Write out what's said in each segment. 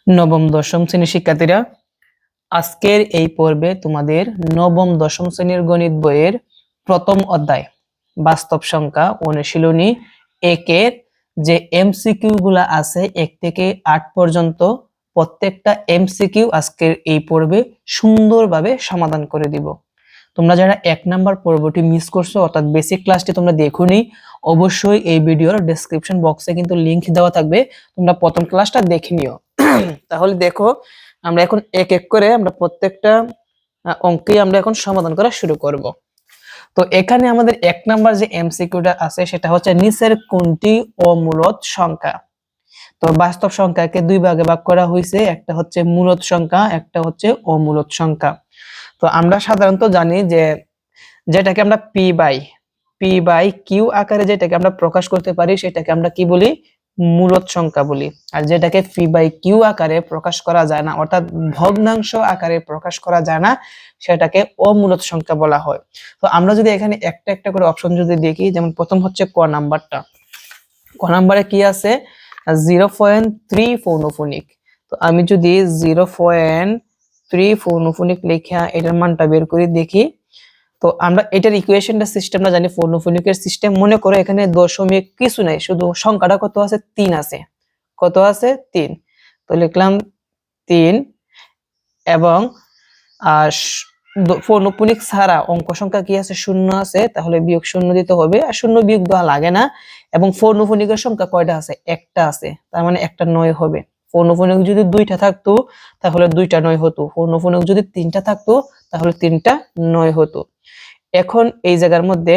নবম দশম শ্রেণীর শিক্ষার্থীরা, আজকের এই পর্বে তোমাদের নবম দশম শ্রেণীর গণিত বইয়ের প্রথম অধ্যায় বাস্তব সংখ্যা অনুশীলনী একের যে এমসিকিউ গুলা আছে 1 থেকে 8 পর্যন্ত প্রত্যেকটা এমসিকিউ আজকের এই পর্বে সুন্দরভাবে সমাধান করে দিব। তোমরা যারা 1 নাম্বার পর্বটি মিস করছো অর্থাৎ বেসিক ক্লাসটি তোমরা দেখোনি, অবশ্যই এই ভিডিওর ডেসক্রিপশন বক্সে কিন্তু লিংক দেওয়া থাকবে, তোমরা প্রথম ক্লাসটা দেখে নিও। তাহলে দেখো, আমরা এখন এক এক করে আমরা প্রত্যেকটা অঙ্কে আমরা এখন সমাধান করা শুরু করব। তো এখানে আমাদের 1 নাম্বার যে এমসিকিউটা আছে সেটা হচ্ছে নিচের কোনটি অমূলদ সংখ্যা। তো বাস্তব সংখ্যাকে দুই ভাগে ভাগ করা হয়েছে, একটা হচ্ছে মূলদ সংখ্যা, একটা হচ্ছে অমূলদ সংখ্যা। তো আমরা সাধারণত জানি যে যেটাকে আমরা পি বাই কিউ আকারে যেটাকে আমরা প্রকাশ করতে পারি সেটাকে আমরা কি বলি? মূলদ সংখ্যা বলি। আর যেটাকে পি বাই কিউ আকারে প্রকাশ করা যায় না অর্থাৎ ভগ্নাংশ আকারে প্রকাশ করা যায় না সেটাকে অমূলদ সংখ্যা বলা হয়। তো আমরা যদি এখানে একটা একটা করে অপশন যদি দেখি, যেমন প্রথম হচ্ছে ক নাম্বারটা। ক নাম্বারে কি আছে? 0.3 পৌনঃপুনিক। তো আমি যদি 0.3 পৌনঃপুনিক লেখা এটার মানটা বের করে দেখি, তো আমরা এটার ইকুয়েশনটা সিস্টেমটা জানি, পৌনঃপুনিকের সিস্টেম। মনে করো এখানে দশমিক কিছু নাই, শুধু সংখ্যাটা কত আছে? 3 আছে। কত আছে? 3। তো লিখলাম 3 এবং পৌনঃপুনিক ছাড়া অঙ্ক সংখ্যা কি আছে? 0 আছে, তাহলে বিয়োগ 0 দিতে হবে, আর 0 বিয়োগ দেওয়া লাগে না। এবং পৌনঃপুনিকের সংখ্যা কয়টা আছে? একটা আছে, তার মানে একটা 9 হবে। পৌনঃপুনিক যদি 2টা থাকতো তাহলে 2টা 9 হতো, পৌনঃপুনিক যদি 3টা থাকতো তাহলে 3টা 9 হতো। এখন এই জায়গার মধ্যে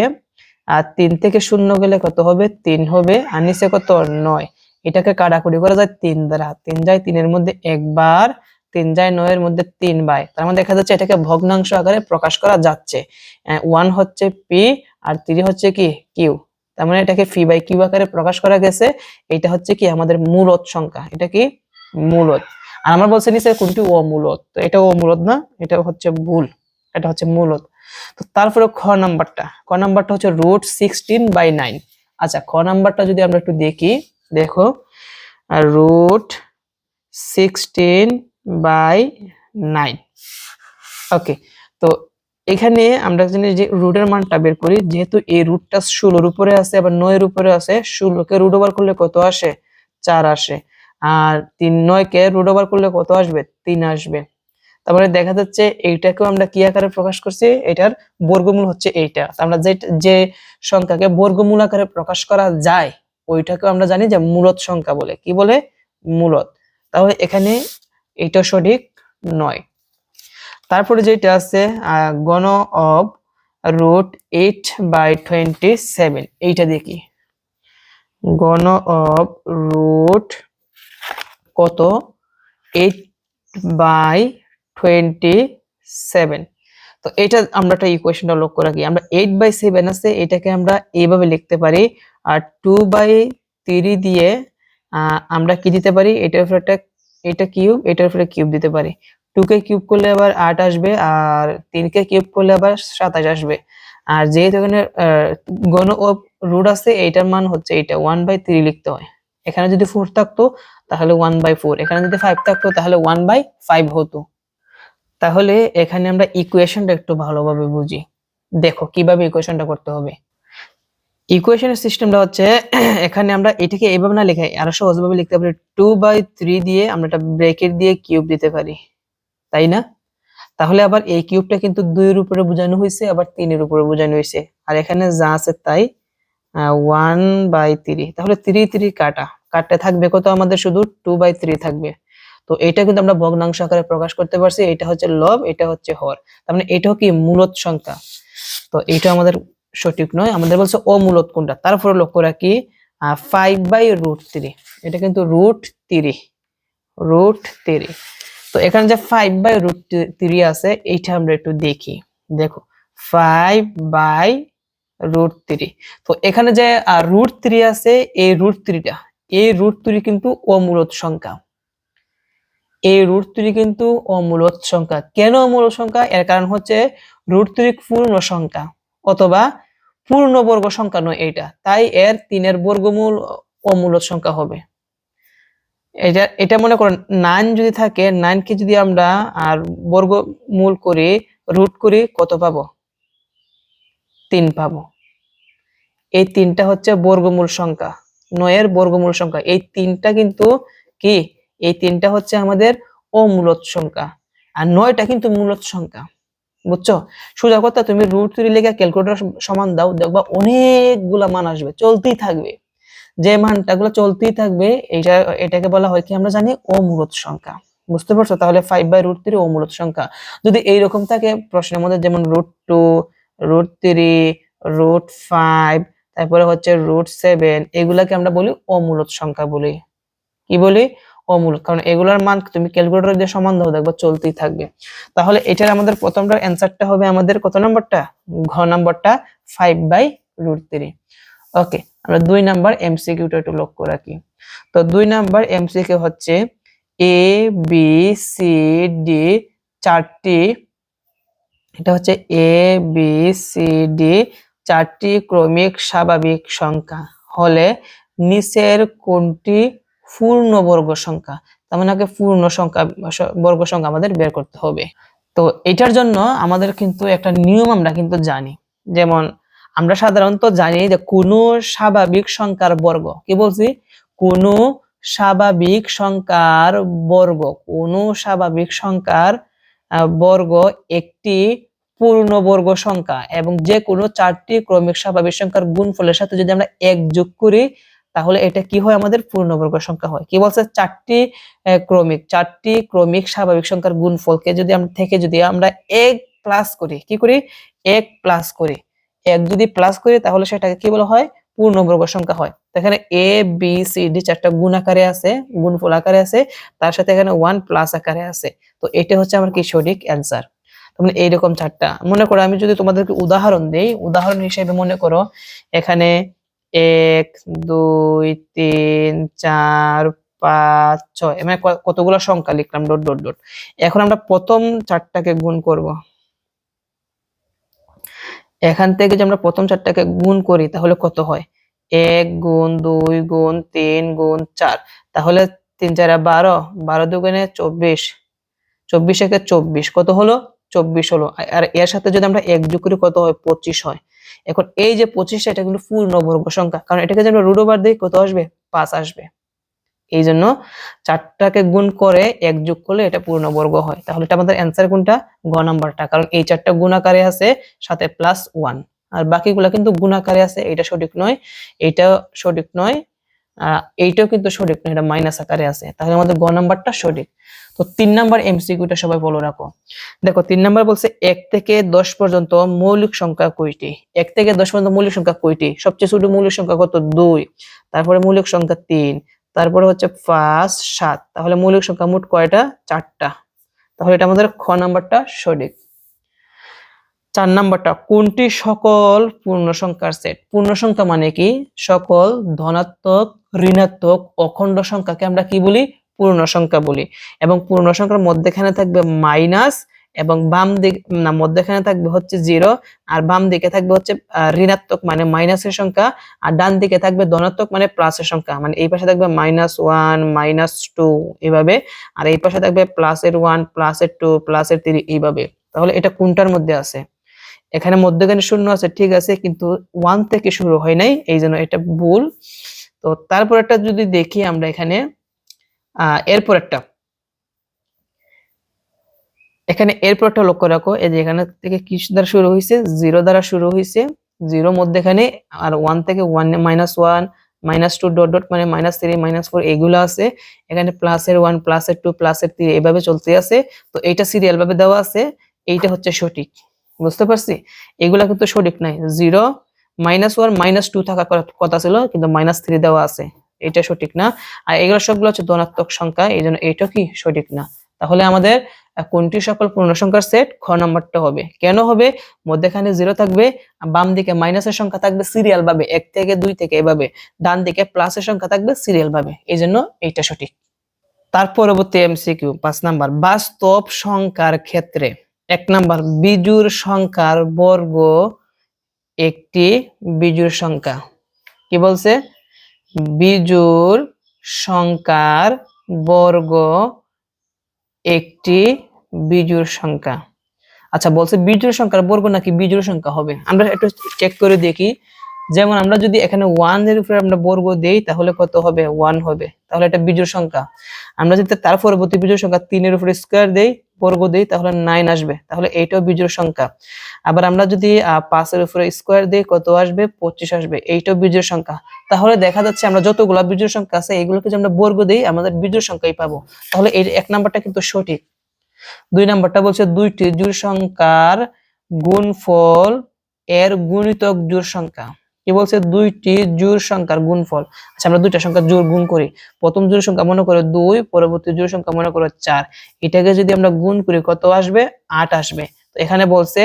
3 থেকে 0 গেলে কত হবে? 3 হবে, আর নিচে কত? 9। এটাকে কাটাকুটি করা যায় 3 দ্বারা। 3 যায় 3 এর মধ্যে একবার, 3 যায় 9 এর মধ্যে 3 বাই। তার মানে দেখা যাচ্ছে এটাকে ভগ্নাংশ আকারে প্রকাশ করা যাচ্ছে। 1 হচ্ছে পি আর 3 হচ্ছে কি? কিউ। তার মানে এটাকে পি বাই কিউ আকারে প্রকাশ করা গেছে। এটা হচ্ছে কি? আমাদের মূলদ সংখ্যা। এটা কি? মূলদ। আর আমরা বলছি নিচে কোনটি অমূলদ, তো এটা অমূলদ না, এটা হচ্ছে ভুল, এটা হচ্ছে মূলদ। তো তারপরে খ নাম্বারটা হচ্ছে √16/9। আচ্ছা, খ নাম্বারটা যদি আমরা একটু দেখি, দেখো √16/9। ওকে, তো এখানে আমরা জানি যে রুটের মানটা বের করি, যেহেতু এই রুটটা 16 উপরে আছে আবার 9 এর উপরে আছে, 16 কে রুট ওভার করলে কত আসে? 4 আসে। আর 9 কে রুট ওভার করলে কত আসবে? 3 আসবে। তারপরে দেখা যাচ্ছে এইটাকেও আমরা কি আকারে প্রকাশ করছি? এটার বর্গমূল হচ্ছে এইটা। আমরা যে সংখ্যাকে বর্গমূল আকারে প্রকাশ করা যায় ওইটাকেও আমরা জানি যে মূলদ সংখ্যা বলে। কি বলে? মূলদ। তাহলে এখানে এটা সঠিক নয়। তারপরে যেটা আছে গণ অব √8/27, এইটা দেখি। গণ অব রুট কত? 8/27। তো এটা আমরা একটা ইকুয়েশনটা লক্ষ্য রাখি। আমরা 8/7 আছে, এটাকে আমরা এইভাবে লিখতে পারি। আর 2/3 দিয়ে আমরা কি দিতে পারি? এটার উপর একটা, এটা কিউব, এটার উপরে কিউব দিতে পারি। 2 কে কিউব করলে আবার 8 আসবে, আর 3 কে কিউব করলে আবার 27 আসবে। আর যেহেতু এখানে গণ অব রুট আছে, এইটার মান হচ্ছে এইটা 1/3 লিখতে হয়। এখানে যদি 4 থাকতো তাহলে 1/4, এখানে যদি 5 থাকতো তাহলে 1/5 হতো। তাহলে এখানে আমরা ইকুয়েশনটা একটু ভালোভাবে বুঝি। দেখো কিভাবে ইকুয়েশনটা করতে হবে। ইকুয়েশনের সিস্টেমটা হচ্ছে এখানে আমরা এটাকে এইভাবে না লিখে আরো সহজভাবে লিখতে পারি। 2/3 দিয়ে আমরা একটা ব্র্যাকেট দিয়ে কিউব দিতে পারি, তাই না? তাহলে আবার এই কিউবটা কিন্তু 2 এর উপরে বোঝানো হয়েছে, আবার 3 এর উপরে বোঝানো হয়েছে। আর এখানে যা আছে তাই 1/3। তাহলে 3 কাটতে থাকবে কত? আমাদের শুধু 2/3 থাকবে। তো এটা কিন্তু আমরা ভগ্নাংশ আকারে প্রকাশ করতে পারছি। এটা হচ্ছে লব, এটা হচ্ছে হর। তার মানে এটাও কি? মূলদ সংখ্যা। তো এটা আমাদের সঠিক নয়, আমাদের বলছে অমূলদ কোনটা। তারপরে লক্ষ্য রাখি 5/√3, এটা কিন্তু √3। তো এখানে যে 5/√3 আছে এইটা আমরা একটু দেখি। দেখো 5/√3। তো এখানে যে √3 আছে, এই √3 কিন্তু অমূলদ সংখ্যা। এই √3 কিন্তু অমূলদ সংখ্যা। কেন অমূলদ সংখ্যা? এর কারণ হচ্ছে √3 পূর্ণ সংখ্যা অথবা পূর্ণবর্গ সংখ্যা নয় এটা, তাই এর 3 এর বর্গমূল অমূলদ সংখ্যা হবে। এটা এটা মনে করো 9 যদি থাকে, 9 কে যদি আমরা আর বর্গমূল করি, রুট করি, কত পাবো? 3 পাবো। এই 3টা হচ্ছে বর্গমূল সংখ্যা, 9 এর বর্গমূল সংখ্যা। এই 3টা কিন্তু কি, এই 3টা হচ্ছে আমাদের অমূলদ সংখ্যা, আর 9টা কিন্তু মূলদ সংখ্যা। বুঝছো? সোজা কথা, তুমি √3 লেখা ক্যালকুলেটর সমান দাও, দেখবা অনেকগুলা মান আসবে, চলতেই থাকবে। যে মানটাগুলো চলতেই থাকবে, এটাকে বলা হয় কি, আমরা জানি অমূলদ সংখ্যা। বুঝতে পারছো? তাহলে 5/√3 অমূলদ সংখ্যা। যদি এইরকম থাকে প্রশ্নের মধ্যে, যেমন √2, √3, √5, তারপরে হচ্ছে √7, এগুলাকে আমরা বলি অমূলদ সংখ্যা বলি। কি বলি? অমূলদ। কারণ এগুলার মান তুমি ক্যালকুলেটর দিয়ে সমান দাও, দেখবা চলতেই থাকবে। তাহলে এটার আমাদের প্রথমটার অ্যান্সারটা হবে আমাদের কত নাম্বারটা? ঘ নাম্বারটা 5/√3। ওকে, আমরা 2 নাম্বার এমসিকিউটা একটু লক্ষ্য রাখি। তো 2 নাম্বার এমসিকিউ হচ্ছে এ বি সি ডি চারটি, এটা হচ্ছে এ বি সি ডি চারটি ক্রমিক স্বাভাবিক সংখ্যা হলে নিচের কোনটি পূর্ণবর্গ সংখ্যা? তার মানে আগে পূর্ণ সংখ্যা, বর্গ সংখ্যা আমাদের বের করতে হবে। তো এটার জন্য আমাদের কিন্তু একটা নিয়ম আমরা কিন্তু জানি। যেমন আমরা সাধারণত জানি যে কোনো স্বাভাবিক সংখ্যার বর্গ, কি বলছি? কোনো স্বাভাবিক সংখ্যার বর্গ, কোনো স্বাভাবিক সংখ্যার বর্গ একটি পূর্ণবর্গ সংখ্যা, এবং যে কোনো চারটি ক্রমিক স্বাভাবিক সংখ্যার গুণফলের সাথে যদি আমরা 1 যোগ করি, তাহলে এটা কি হয়? আমাদের পূর্ণবর্গ সংখ্যা হয়। কি বলছে? চারটি ক্রমিক স্বাভাবিক সংখ্যার গুণফলকে যদি আমরা 1 প্লাস করি, কি করি? 1 প্লাস করি, 1 যদি প্লাস করি, তাহলে সেটাকে কি বলা হয়? পূর্ণবর্গ সংখ্যা হয়। তো এখানে এ বি সি ডি চারটা গুণ আকারে আছে, গুণফল আকারে আছে, তার সাথে এখানে 1 প্লাস আকারে আছে। তো এটা হচ্ছে আমার কি সঠিক অ্যান্সার। তোমরা এইরকম চারটা মনে করো। আমি যদি তোমাদেরকে উদাহরণ দেই, উদাহরণ হিসেবে মনে করো এখানে 1 2 3 4 5 6, মানে কতগুলো সংখ্যা লিখলাম, ডট ডট ডট। এখন আমরা প্রথম চারটাকে গুণ করব। এখান থেকে যে আমরা প্রথম চারটাকে গুণ করি, তাহলে কত হয়? 1 গুণ 2 গুণ 3 গুণ 4, তাহলে 3 4 12, 12 দুগুণে 24, 24 একে 24, কত হলো? 24 হলো। আর এর সাথে যদি আমরা 1 যোগ করি, কত হয়? 25 হয়। এখন এই যে 25, এটা কিন্তু পূর্ণবর্গ সংখ্যা, কারণ এটাকে যদি আমরা রুট ওভার দিই, কত আসবে? 5 আসবে। এই জন্য চারটাকে গুণ করে 1 যোগ করলে এটা পূর্ণবর্গ হয়। তাহলে এটা আমাদের অ্যান্সার কোনটা? গ নাম্বারটা, কারণ এই চারটা গুণ আকারে আছে, সাথে +1, আর বাকিগুলা কিন্তু গুণ আকারে আছে। এটা সঠিক নয়, এটা সঠিক নয়, এইটাও কিন্তু সঠিক নয়, এটা মাইনাস আকারে আছে। তাহলে আমাদের গ নাম্বারটা সঠিক। তো 3 নাম্বার এমসিকিউটা সবাই বলো রাখো। দেখো 3 নাম্বার বলছে 1 থেকে 10 পর্যন্ত মৌলিক সংখ্যা কয়টি? 1 থেকে 10 পর্যন্ত মৌলিক সংখ্যা কয়টি? সবচেয়ে ছোট মৌলিক সংখ্যা কত? 2। তারপরে মৌলিক সংখ্যা 3, তারপরে হচ্ছে 5 7। তাহলে মৌলিক সংখ্যা মোট কয়টা? 4টা। তাহলে এটা আমাদের খ নাম্বারটা সঠিক। 4 নাম্বারটা, কোনটি সকল পূর্ণ সংখ্যার সেট? পূর্ণ সংখ্যা মানে কি? সকল ধনাত্মক, ঋণাত্মক, অখণ্ড সংখ্যাকে আমরা কি বলি? পূর্ণ সংখ্যা বলি। এবং পূর্ণ সংখ্যার মধ্যখানে থাকবে মাইনাস, এবং বাম দিক না, মধ্যখানে থাকবে হচ্ছে 0, আর বাম দিকে থাকবে হচ্ছে ঋণাত্মক মানে মাইনাসের সংখ্যা, আর ডান দিকে থাকবে ধনাত্মক মানে প্লাসের সংখ্যা। মানে এই পাশে থাকবে -1 -2 এইভাবে, আর এই পাশে থাকবে +1 +2 +3 এইভাবে। তাহলে এটা কোনটার মধ্যে আছে? এখানে মধ্যখানে শূন্য আছে, ঠিক আছে, কিন্তু 1 থেকে শুরু হয় নাই, এই জন্য এটা ভুল। তো তারপর একটা যদি দেখি আমরা এখানে, এরপর একটা, এখানে এরপর একটা লক্ষ্য রাখো, এই যে এখানে থেকে কি দ্বারা শুরু হয়েছে? 0 দ্বারা শুরু হয়েছে, 0 মধ্যখানে, আর 1 থেকে 1 -1 -2 ডট ডট মানে -3 -4 এগুলো আছে। এখানে +1 +2 +3 এভাবে চলতে আছে। তো এইটা সিরিয়াল ভাবে দেওয়া আছে, এইটা হচ্ছে সঠিক। বুঝতে পারছি? এগুলা কিন্তু সঠিক নাই। 0 -1 -2 থাকার কথা ছিল, কিন্তু -3 দেওয়া আছে, এটা সঠিক না। আর এগুলো সবগুলো হচ্ছে ধনাত্মক সংখ্যা, এই জন্য এটা কি সঠিক না। তাহলে আমাদের কোনটি সকল পূর্ণ সংখ্যার সেট? খ নাম্বারটা হবে। কেন হবে? মধ্যখানে 0 থাকবে, বাম দিকে মাইনাসের সংখ্যা থাকবে সিরিয়াল ভাবে 1 থেকে 2 থেকে এভাবে, ডান দিকে প্লাসের সংখ্যা থাকবে সিরিয়াল ভাবে, এই জন্য এইটা সঠিক। তার পরবর্তী এমসিকিউ 5 নাম্বার, বাস্তব সংখ্যার ক্ষেত্রে 1 নাম্বার, বিজোড় সংখ্যার বর্গ একটি বিজোড় সংখ্যা। কি বলছে? বিজোড় সংখ্যার বর্গ একটি বিজোড় সংখ্যা। আচ্ছা, বলছে বিজোড় সংখ্যার বর্গ নাকি বিজোড় সংখ্যা হবে, আমরা একটু চেক করে দেখি। যেমন আমরা যদি এখানে 1 এর উপরে আমরা বর্গ দেই তাহলে কত হবে? 1 হবে, তাহলে এটা বিজোড় সংখ্যা। আমরা যদি তার পরবর্তী বিজোড় সংখ্যা 3 এর উপরে স্কয়ার দেই, বর্গ দেই, তাহলে 9 আসবে, তাহলে এইটাও বিজোড় সংখ্যা। আবার আমরা যদি 5 এর উপরে স্কয়ার দেই কত আসবে? 25 আসবে, এইটাও বিজোড় সংখ্যা। তাহলে দেখা যাচ্ছে আমরা যতগুলা বিজোড় সংখ্যা আছে এগুলোকে যদি আমরা বর্গ দেই আমাদের বিজোড় সংখ্যাই পাবো। তাহলে এই 1 নাম্বারটা কিন্তু সঠিক। 2 নাম্বারটা বলছে দুইটি জোড় সংখ্যার গুণফল এর গুণিতক জোড় সংখ্যা। কি বলছে? দুইটি জোড় সংখ্যার গুণফল। আচ্ছা, আমরা দুইটা সংখ্যা জোড় গুণ করি। প্রথম জোড় সংখ্যা মনে করো 2, পরবর্তী জোড় সংখ্যা মনে করো 4। এটাকে যদি আমরা গুণ করি কত আসবে? 8 আসবে। তো এখানে বলছে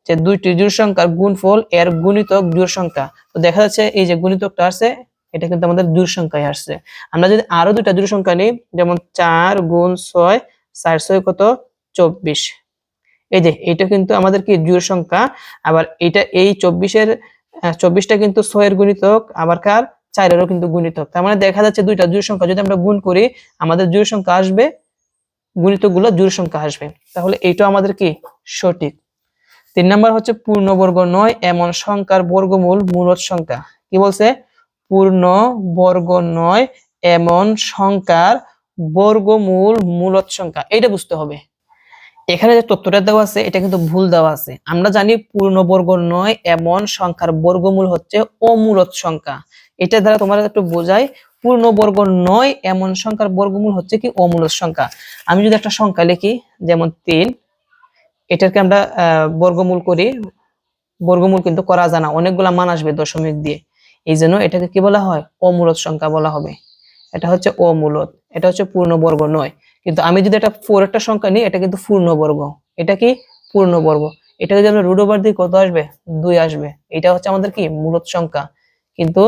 যে দুইটি জোড় সংখ্যার গুণফল এর গুণিতক জোড় সংখ্যা। তো দেখা যাচ্ছে এই যে গুণিতকটা আছে এটা কিন্তু আমাদের জোড় সংখ্যায় আসছে। আমরা যদি আরো দুইটা জোড় সংখ্যা নিই, যেমন 4 গুণ 6, 4 6 কত? 24। এই যে এটা কিন্তু আমাদের কি জোড় সংখ্যা। আবার এটা এই 24টা কিন্তু 6 এর গুণিতক, আবার কার? 4 এরও কিন্তু গুণিতক। তার মানে দেখা যাচ্ছে দুইটা জোড় সংখ্যা যদি আমরা গুণ করি আমাদের জোড় সংখ্যা আসবে, গুণিতকগুলো জোড় সংখ্যা আসবে। তাহলে এইটা আমাদের কি সঠিক। 3 নাম্বার হচ্ছে পূর্ণবর্গ নয় এমন সংখ্যার বর্গমূল মূলদ সংখ্যা। কি বলছে? পূর্ণবর্গ নয় এমন সংখ্যার বর্গমূল মূলদ সংখ্যা, এইটা বুঝতে হবে। এখানে যে তথ্যটা দেওয়া আছে এটা কিন্তু ভুল দেওয়া আছে। আমরা জানি পূর্ণবর্গ নয় এমন সংখ্যার বর্গমূল হচ্ছে অমূলদ সংখ্যা। এটা দ্বারা তোমরা একটু বোঝাই, পূর্ণবর্গ নয় এমন সংখ্যার বর্গমূল হচ্ছে কি অমূলদ সংখ্যা। আমি যদি একটা সংখ্যা লিখি যেমন 3, এটাকে আমরা বর্গমূল করি, বর্গমূল কিন্তু করা যায় না, অনেকগুলা মান আসবে দশমিক দিয়ে। এই জন্য এটাকে কি বলা হয়? অমূলদ সংখ্যা বলা হবে। এটা হচ্ছে অমূলদ, এটা হচ্ছে পূর্ণবর্গ নয়। কিন্তু আমি যদি এটা 4 একটা সংখ্যা নিই এটা কিন্তু পূর্ণবর্গ। এটা কি? পূর্ণবর্গ। এটা যদি আমরা রুট ওভার দিই কত আসবে? 2 আসবে। এটা হচ্ছে আমাদের কি মূলদ সংখ্যা। কিন্তু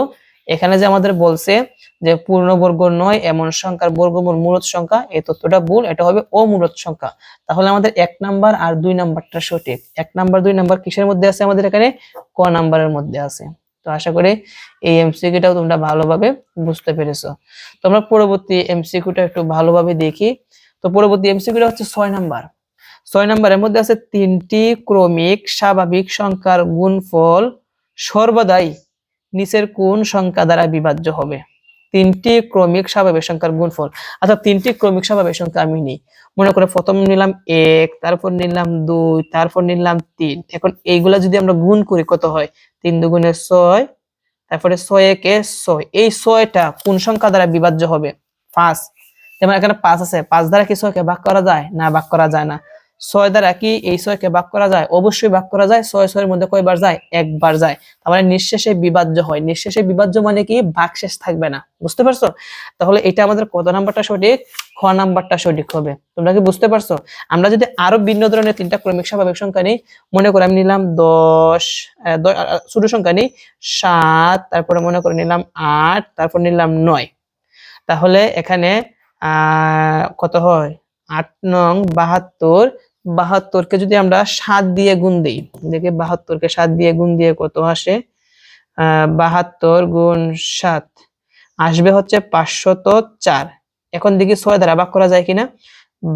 এখানে যে আমাদের বলছে যে পূর্ণবর্গ নয় এমন সংখ্যার বর্গমূল মূলদ সংখ্যা, এই তথ্যটা ভুল, এটা হবে অমূলদ সংখ্যা। তাহলে আমাদের 1 নাম্বার আর 2 নাম্বারটা সঠিক। 1 নাম্বার 2 নাম্বার কিসের মধ্যে আছে? আমাদের এখানে ক নাম্বারের মধ্যে আছে। তো আশা করি এই এমসিকিউটাও তোমরা ভালোভাবে বুঝতে পেরেছো। তো আমরা পরবর্তী এমসিকিউটা একটু ভালোভাবে দেখি। তো পরবর্তী এমসিকিউটা হচ্ছে 6 নাম্বার। 6 নাম্বারের মধ্যে আছে 3টি ক্রমিক স্বাভাবিক সংখ্যার গুণফল সর্বদাই নিচের কোন সংখ্যা দ্বারা বিভাজ্য হবে? 3টি ক্রমিক স্বাভাবিক সংখ্যার গুণফল। আচ্ছা, 3টি ক্রমিক স্বাভাবিক সংখ্যা আমি নিই। মনে করে প্রথম নিলাম 1, তারপর নিলাম 2, তারপর নিলাম 3। এখন এইগুলা যদি আমরা গুণ করি কত হয়? 3 দুগুণে 6, তারপরে 6 একে 6। এই 6টা কোন সংখ্যা দ্বারা বিভাজ্য হবে? 5। যেমন এখানে 5 আছে, 5 দ্বারা কি 6 কে ভাগ করা যায়? না, ভাগ করা যায় না। 6 দ্বারা কি এই 6 কে ভাগ করা যায়? অবশ্যই ভাগ করা যায়। 6 6 এর মধ্যে কয়বার যায়? একবার যায়। তার মানে নিঃশেষে বিভাজ্য হয়। নিঃশেষে বিভাজ্য মানে কি? ভাগশেষ থাকবে না। বুঝতে পারছো? তাহলে এটা আমাদের কত নাম্বারটা সঠিক? খ নাম্বারটা সঠিক হবে। তোমরা কি বুঝতে পারছো? আমরা যদি আরো ভিন্ন ধরনের 3টা ক্রমিক স্বাভাবিক সংখ্যা নিই, মনে করো আমি নিলাম 10, ছোট সংখ্যা নিই 7, তারপরে মনে করে নিলাম 8, তারপর নিলাম 9। তাহলে এখানে কত হয়? 8 নং 72। 72 কে যদি আমরা 7 দিয়ে গুণ দেই, দেখি 72 কে 7 দিয়ে গুণ দিয়ে কত আসে? 72 গুণ 7 আসবে হচ্ছে 504। এখন দেখি 6 দ্বারা ভাগ করা যায় কিনা।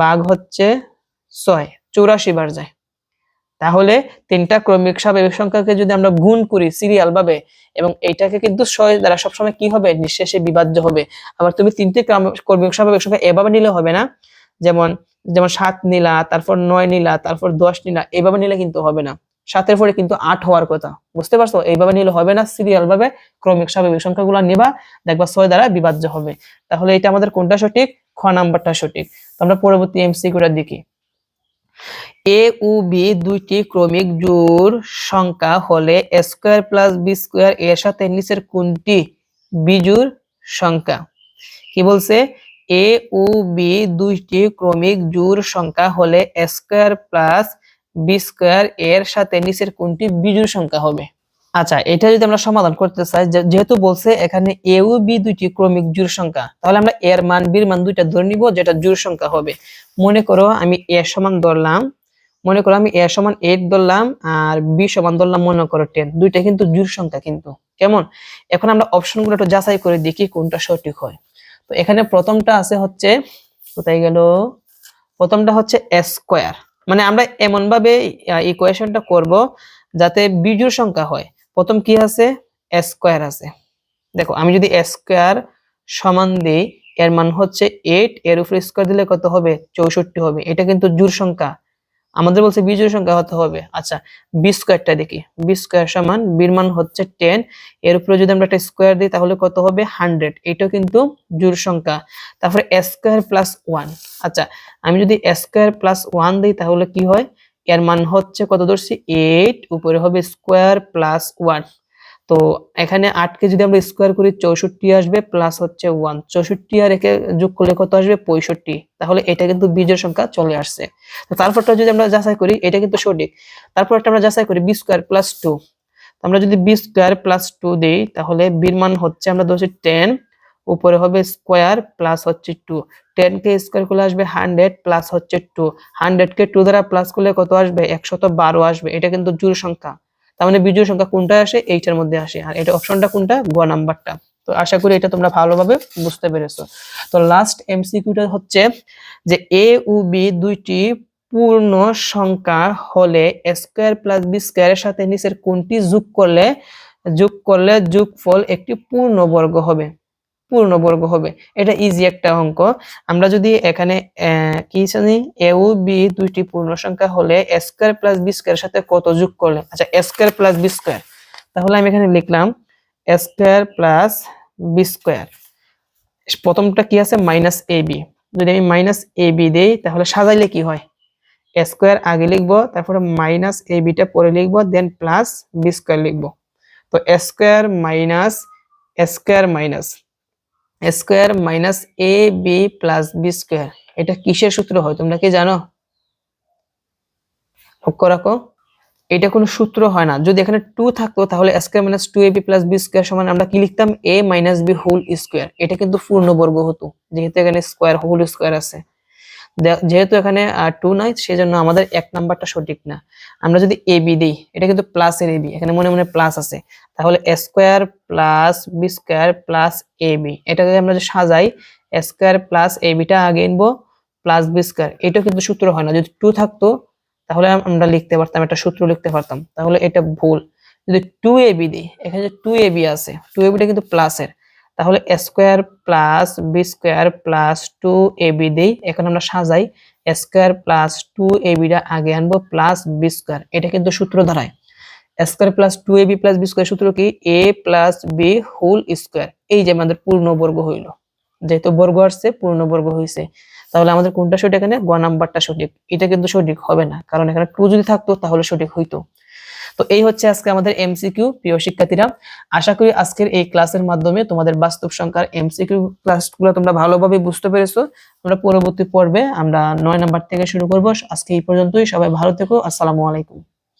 ভাগ হচ্ছে 6, 84 বার যায়। তাহলে 3টা ক্রমিক স্বাভাবিক সংখ্যাকে যদি আমরা গুণ করি সিরিয়াল ভাবে, এবং এইটাকে কিন্তু 6 দ্বারা সবসময় কি হবে? নিঃশেষে বিভাজ্য হবে। আবার তুমি 3টে ক্রমিক স্বাভাবিক সংখ্যা এভাবে নিলে হবে না, যেমন 7 নিলা, তারপর 9 নিলা, তারপর 10 নিলা, এইভাবে নিলে কিন্তু হবে না। 7 এর পরে কিন্তু 8 হওয়ার কথা। বুঝতে পারছো? এইভাবে নিলে হবে না, সিরিয়াল ভাবে ক্রমিক স্বাভাবিক সংখ্যাগুলো নিবা, দেখবা 6 দ্বারা বিভাজ্য হবে। তাহলে এটা আমাদের কোনটা সঠিক? খ নাম্বারটা সঠিক। তো আমরা পরবর্তী এমসিকিউটা দেখি। এ ও বি দুইটি ক্রমিক জোড় সংখ্যা হলে এ স্কয়ার প্লাস বি স্কয়ার এর সাথে নিচের কোনটি বিজোড় সংখ্যা? কি বলছে? এ ও বি দুইটি ক্রমিক জোড় সংখ্যা হলে এ স্কয়ার প্লাস বি স্কয়ার এর সাথে নিচের কোনটি বিজোড় সংখ্যা হবে? আচ্ছা, এটা যদি আমরা সমাধান করতে চাই, যেহেতু বলছে এখানে এ ও বি দুইটি ক্রমিক জোড় সংখ্যা, তাহলে আমরা এর মান বির মান দুইটা ধরে নিব যেটা জোড় সংখ্যা হবে। মনে করো আমি এ সমান ধরলাম, মনে করো আমি a সমান 8 ধরলাম আর b সমান ধরলাম মনে করো 10। দুইটা কিন্তু জোড় সংখ্যা কিন্তু। কেমন? এখন আমরা অপশনগুলো একটু যাচাই করে দেখি কোনটা সঠিক হয়। তো এখানে প্রথমটা আছে হচ্ছে, কোথায় গেল, প্রথমটা হচ্ছে স্কোয়ার, মানে আমরা এমন ভাবে ইকুয়েশনটা করব যাতে বিজোড় সংখ্যা হয়। প্রথম কি আছে, স্কোয়ার আছে। দেখো আমি যদি স্কোয়ার সমান দিই, এর মান হচ্ছে 8, এর উপর স্কোয়ার দিলে কত হবে, 64 হবে। এটা কিন্তু জোড় সংখ্যা, আমাদের বলছে বিজোড় সংখ্যা হতে হবে। আচ্ছা, বি স্কোয়ারটা দেখি, বি স্কোয়ার সমান বির মান হচ্ছে 10, এর উপরে যদি আমরা একটা স্কোয়ার দিই তাহলে কত হবে, 100। এটা কিন্তু জোড় সংখ্যা। তারপরে স্কোয়ার প্লাস 1। আচ্ছা, আমি যদি স্কোয়ার প্লাস 1 দিই তাহলে কি হয়, এর মান হচ্ছে কত ধরছি, 8, উপরে হবে স্কোয়ার প্লাস 1। তো এখানে 8 কে যদি আমরা স্কোয়ার করি 64 আসবে, প্লাস হচ্ছে 1, 64 আর একে যোগ করলে কত আসবে, 65। তাহলে এটা কিন্তু বিজোড় সংখ্যা চলে আসছে। তো তারপরটা যদি আমরা যাচাই করি, এটা কিন্তু সঠিক। তারপর একটা আমরা যাচাই করি, বি স্কোয়ার প্লাস 2। আমরা যদি বি স্কোয়ার প্লাস 2 দেই তাহলে বির মান হচ্ছে আমরা ধরছি 10, উপরে হবে স্কোয়ার প্লাস হচ্ছে 2। 10 কে স্কোয়ার করলে আসবে 100 প্লাস হচ্ছে 2। 100 কে 2 দ্বারা প্লাস করলে কত আসবে, 112 আসবে। এটা কিন্তু জোড় সংখ্যা। তার মানে বিজোড় সংখ্যা কোনটা আসে, এইটার মধ্যে আসে। আর এটা অপশনটা কোনটা, গ নাম্বারটা। তো আশা করি এটা তোমরা ভালোভাবে বুঝতে পেরেছো। তো লাস্ট এমসিকিউটা হচ্ছে যে এ ও বি দুইটি পূর্ণ সংখ্যা হলে স্কোয়ার প্লাস বি স্কোয়ারের সাথে নিচের কোনটি যোগ করলে যোগফল একটি পূর্ণবর্গ হবে। পূর্ণবর্গ হবে, এটা ইজি একটা অঙ্ক। আমরা যদি এখানে কি জানি, এ ও বি দুইটি পূর্ণ সংখ্যা হলে স্কোয়ার প্লাস বি স্কোয়ারের সাথে কত যোগ করলে, আচ্ছা স্কোয়ার প্লাস বি স্কোয়ার, তাহলে আমি এখানে লিখলাম স্কোয়ার প্লাস বি স্কোয়ার। প্রথমটা কি আছে, মাইনাস এ বি। যদি আমি মাইনাস এ বি দেই তাহলে সাজাইলে কি হয়, স্কোয়ার আগে লিখবো, তারপরে মাইনাস এ বিটা পরে লিখবো, দেন প্লাস বি স্কোয়ার লিখবো। তো square minus square minus square minus A B plus B square, এটা কিসের সূত্র হয় তোমরা কি জানো, লক্ষ্য রাখো। এটা কোনো সূত্র হয় না। যদি এখানে 2 থাকতো তাহলে square minus 2ab plus B square সমান আমরা কি লিখতাম, a minus b whole square. এটা কিন্তু পূর্ণবর্গ হতো, যেহেতু এখানে স্কোয়ার হোল স্কোয়ার আছে। যেহেতু এখানে 2 নাই, সেজন্য আমাদের 1 নাম্বারটা সঠিক না। আমরা যদি ab দেই, এটা কিন্তু প্লাস এর ab, এখানে মনে মনে প্লাস আছে, তাহলে square plus B square plus ab। এটা যদি আমরা সাজাই, স্কোয়ার প্লাস ab-টা আগে আনবো, প্লাস বি স্কোয়ার। এটা কিন্তু সূত্র হয় না। যদি 2 থাকতো তাহলে আমরা লিখতে পারতাম, একটা সূত্র লিখতে পারতাম। তাহলে এটা ভুল। যদি 2ab দিই, এখানে যে 2ab আছে, 2ab-টা কিন্তু প্লাসের, তাহলে square plus B square plus 2ab দেই। এখন আমরা সাজাই, স্কোয়ার প্লাস 2ab-টা আগে আনবো, প্লাস বি স্কোয়ার। এটা কিন্তু সূত্র দাঁড়ায় square plus 2ab plus B square. সূত্র কি, a plus b whole square. এই যে আমাদের পূর্ণবর্গ হইলো, যেহেতু বর্গ আসছে পূর্ণবর্গ হয়েছে। তাহলে আমাদের কোনটা সঠিক, এখানে গ নাম্বারটা সঠিক। এটা কিন্তু সঠিক হবে না, কারণ এখানে 2 যদি থাকতো তাহলে সঠিক হইতো। তো এই হচ্ছে আজকে আমাদের এমসিকিউ। প্রিয় শিক্ষার্থীরা, আশা করি আজকের এই ক্লাসের মাধ্যমে তোমাদের বাস্তব সংখ্যার এমসিকিউ ক্লাসগুলো তোমরা ভালোভাবে বুঝতে পেরেছো। আমরা পরবর্তী পর্বে আমরা 9 নাম্বার থেকে শুরু করব। আজকে এই পর্যন্তই। সবাই ভালো থেকো। আসসালামু আলাইকুম।